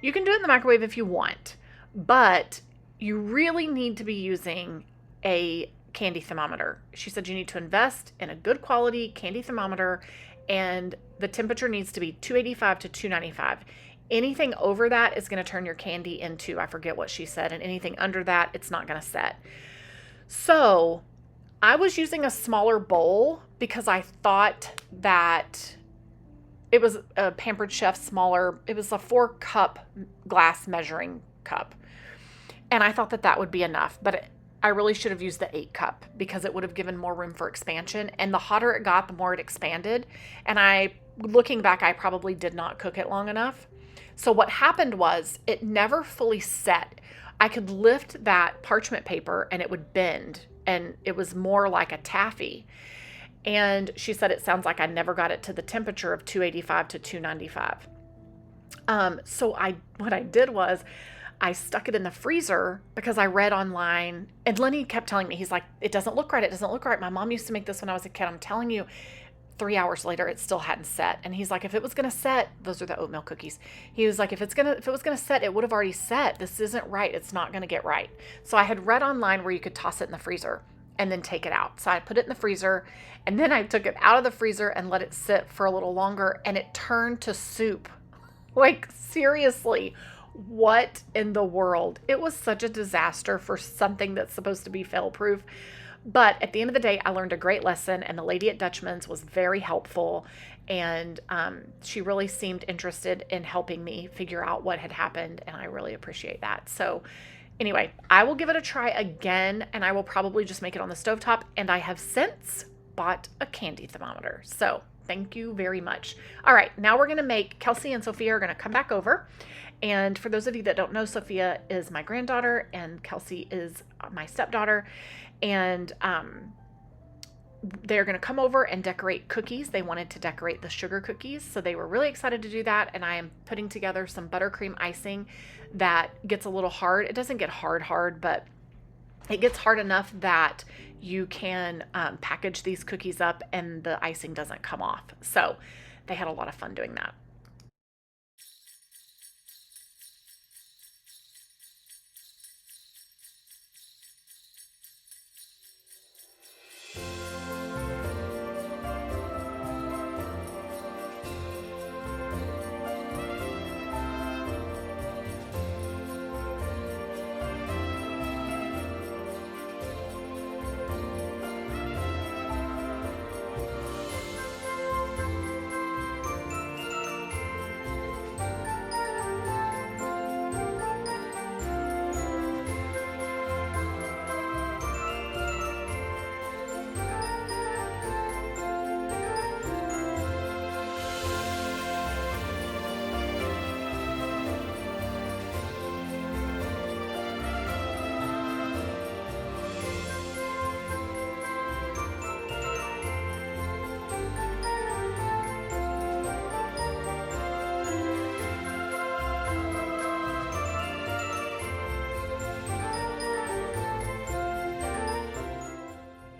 you can do it in the microwave if you want, but you really need to be using a candy thermometer. She said you need to invest in a good quality candy thermometer, and the temperature needs to be 285 to 295. Anything over that is going to turn your candy into, I forget what she said, and anything under that, it's not going to set. So I was using a smaller bowl because I thought that it was a Pampered Chef smaller, it was a 4-cup glass measuring cup. And I thought that that would be enough, but I really should have used the 8-cup because it would have given more room for expansion. And the hotter it got, the more it expanded. And looking back, I probably did not cook it long enough. So what happened was it never fully set. I could lift that parchment paper and it would bend, and it was more like a taffy. And she said it sounds like I never got it to the temperature of 285 to 295. So what I did was I stuck it in the freezer because I read online, and Lenny kept telling me, he's like, it doesn't look right. It doesn't look right. My mom used to make this when I was a kid. I'm telling you, 3 hours later, it still hadn't set. And he's like, if it was going to set, those are the oatmeal cookies. He was like, if it was going to set, it would have already set. This isn't right. It's not going to get right. So I had read online where you could toss it in the freezer and then take it out. So I put it in the freezer, and then I took it out of the freezer and let it sit for a little longer, and it turned to soup. Like, seriously, what in the world? It was such a disaster for something that's supposed to be fail-proof. But at the end of the day, I learned a great lesson, and the lady at Dutchman's was very helpful, and she really seemed interested in helping me figure out what had happened, and I really appreciate that. So anyway, I will give it a try again, and I will probably just make it on the stovetop, and I have since bought a candy thermometer. So thank you very much. All right, now we're going to make, Kelsey and Sophia are going to come back over. And for those of you that don't know, Sophia is my granddaughter and Kelsey is my stepdaughter. And they're going to come over and decorate cookies. They wanted to decorate the sugar cookies, so they were really excited to do that. And I am putting together some buttercream icing that gets a little hard. It doesn't get hard, but it gets hard enough that you can package these cookies up and the icing doesn't come off. So they had a lot of fun doing that.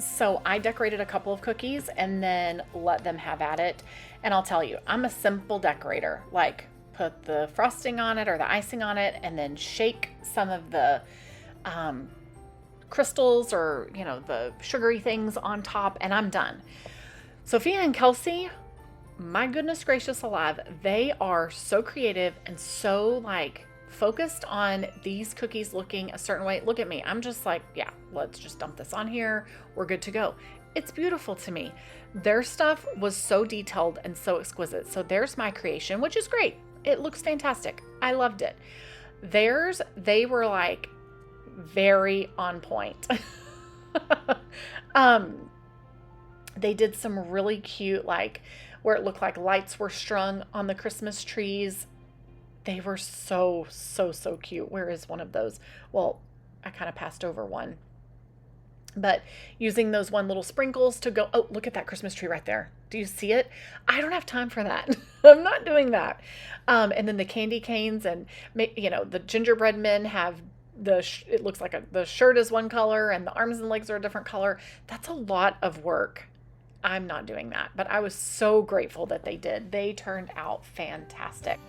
So I decorated a couple of cookies and then let them have at it. And I'll tell you, I'm a simple decorator. Like, put the frosting on it or the icing on it and then shake some of the crystals or, you know, the sugary things on top, and I'm done. Sophia and Kelsey, my goodness gracious alive, they are so creative and so like focused on these cookies looking a certain way. Look at me. I'm just like, yeah, let's just dump this on here. We're good to go. It's beautiful to me. Their stuff was so detailed and so exquisite. So there's my creation, which is great. It looks fantastic. I loved it. Theirs, they were like very on point. They did some really cute, like where it looked like lights were strung on the Christmas trees. They were so cute. Where is one of those? Well, I kind of passed over one. But using those one little sprinkles to go, oh, look at that Christmas tree right there. Do you see it? I don't have time for that. I'm not doing that. And then the candy canes and, the gingerbread men have it looks like the shirt is one color and the arms and legs are a different color. That's a lot of work. I'm not doing that, but I was so grateful that they did. They turned out fantastic.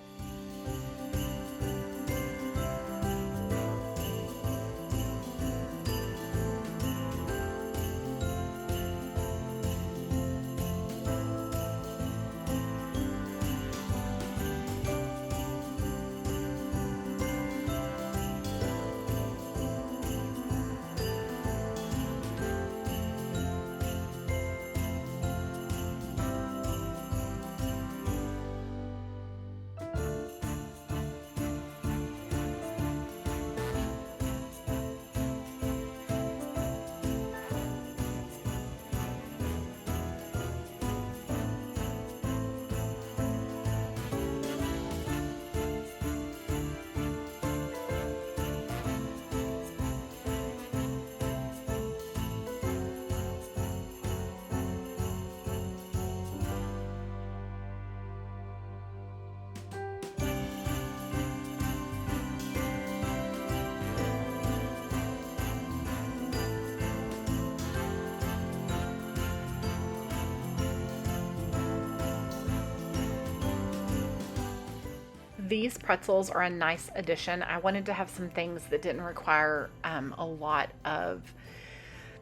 These pretzels are a nice addition. I wanted to have some things that didn't require a lot of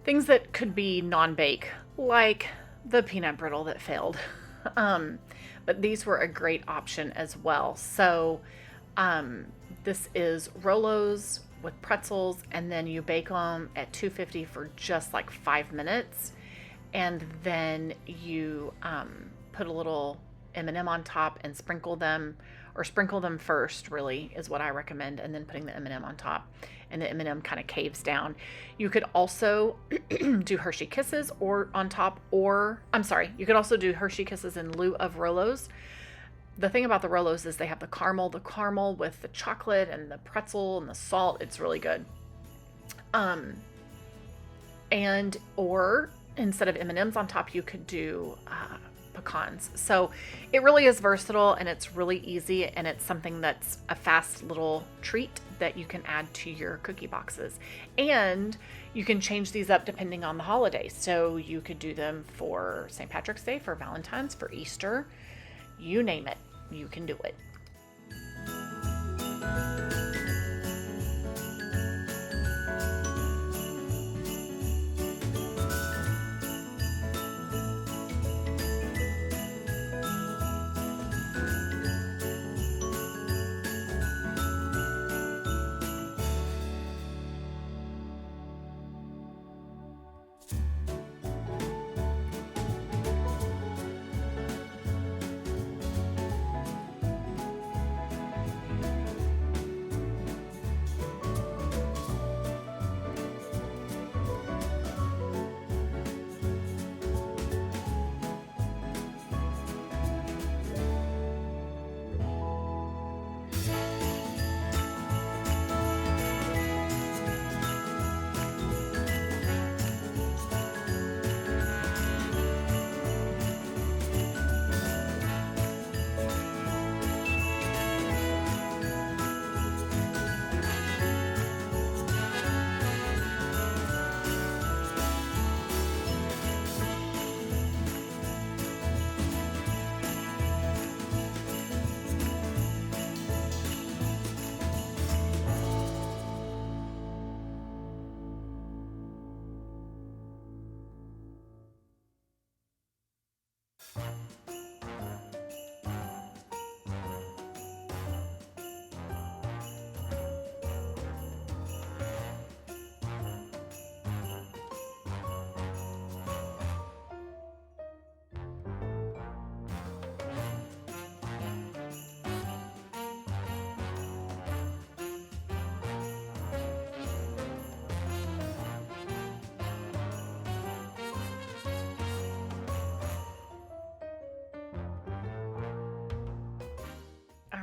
things that could be non-bake, like the peanut brittle that failed. But these were a great option as well. So this is Rolos with pretzels, and then you bake them at 250 for just like 5 minutes. And then you put a little M&M on top and sprinkle them first, really is what I recommend, and then putting the M&M on top, and the M&M kind of caves down. You could also do Hershey Kisses or on top, or you could also do Hershey Kisses in lieu of Rolos. The thing about the Rolos is they have the caramel with the chocolate and the pretzel and the salt. It's really good. Or instead of M&Ms on top, you could do pecans. So it really is versatile, and it's really easy, and it's something that's a fast little treat that you can add to your cookie boxes. And you can change these up depending on the holiday. So you could do them for St. Patrick's Day, for Valentine's, for Easter, you name it, you can do it.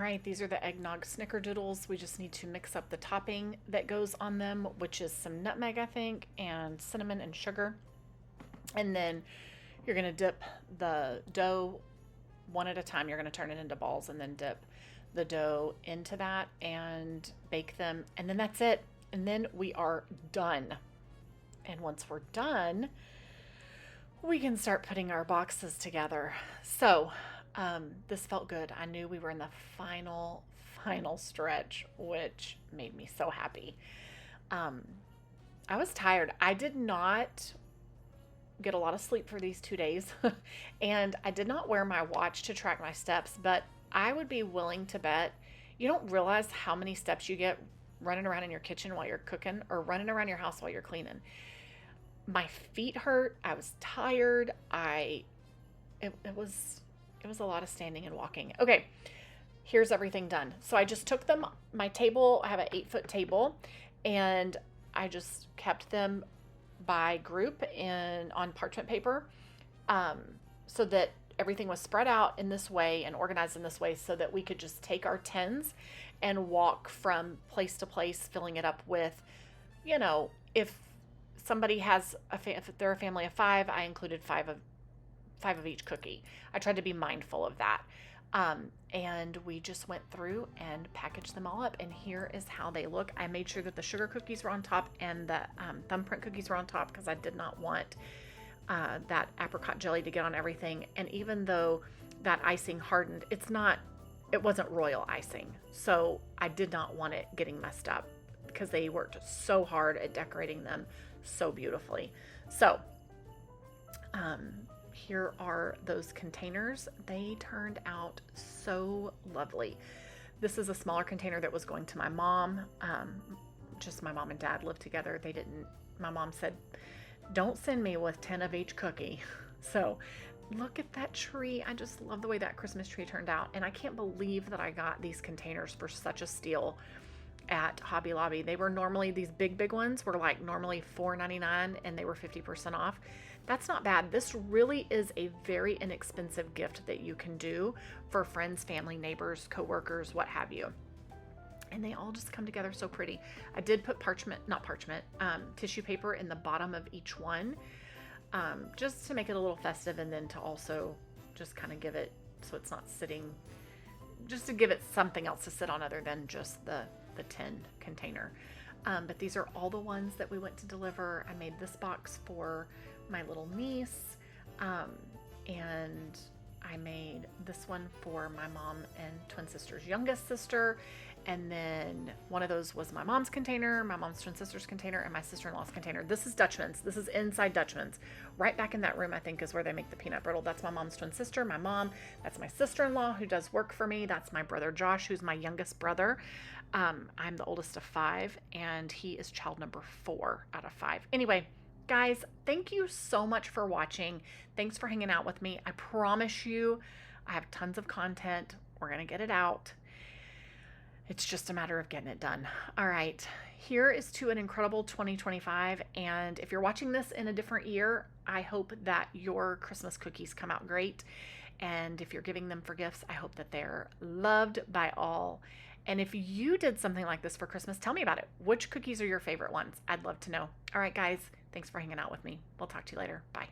right, these are the eggnog snickerdoodles. We just need to mix up the topping that goes on them, which is some nutmeg, I think, and cinnamon and sugar. And then you're going to dip the dough one at a time. You're going to turn it into balls and then dip the dough into that and bake them. And then that's it. And then we are done. And once we're done, we can start putting our boxes together. So this felt good. I knew we were in the final stretch, which made me so happy. I was tired. I did not get a lot of sleep for these 2 days, and I did not wear my watch to track my steps, but I would be willing to bet you don't realize how many steps you get running around in your kitchen while you're cooking or running around your house while you're cleaning. My feet hurt. I was tired. It was a lot of standing and walking. Okay, here's everything done. So I just took them, my table, I have an 8-foot table, and I just kept them by group on parchment paper, so that everything was spread out in this way and organized in this way so that we could just take our tins and walk from place to place, filling it up with, if somebody has if they're a family of 5, I included 5 of each cookie. I tried to be mindful of that. And we just went through and packaged them all up, and here is how they look. I made sure that the sugar cookies were on top and the thumbprint cookies were on top because I did not want that apricot jelly to get on everything. And even though that icing hardened, it wasn't royal icing, so I did not want it getting messed up because they worked so hard at decorating them so beautifully. So here are those containers. They turned out so lovely. This is a smaller container that was going to my mom. Just my mom and dad live together. My mom said, don't send me with 10 of each cookie. So look at that tree. I just love the way that Christmas tree turned out. And I can't believe that I got these containers for such a steal at Hobby Lobby. They were normally, these big ones were like normally $4.99 and they were 50% off. That's not bad. This really is a very inexpensive gift that you can do for friends, family, neighbors, coworkers, what have you. And they all just come together so pretty. I did put tissue paper in the bottom of each one, just to make it a little festive, and then to also just kind of give it, so it's not sitting, just to give it something else to sit on other than just the tin container. But these are all the ones that we went to deliver. I made this box for my little niece, and I made this one for my mom and twin sister's youngest sister, and then one of those was my mom's container, my mom's twin sister's container, and my sister-in-law's container. This is Dutchman's. This is inside Dutchman's. Right back in that room, I think, is where they make the peanut brittle. That's my mom's twin sister, my mom. That's my sister-in-law who does work for me. That's my brother Josh, who's my youngest brother. I'm the oldest of 5, and he is child number 4 out of 5. Anyway, guys, thank you so much for watching. Thanks for hanging out with me. I promise you, I have tons of content. We're going to get it out. It's just a matter of getting it done. All right, here is to an incredible 2025. And if you're watching this in a different year, I hope that your Christmas cookies come out great. And if you're giving them for gifts, I hope that they're loved by all. And if you did something like this for Christmas, tell me about it. Which cookies are your favorite ones? I'd love to know. All right, guys, thanks for hanging out with me. We'll talk to you later. Bye.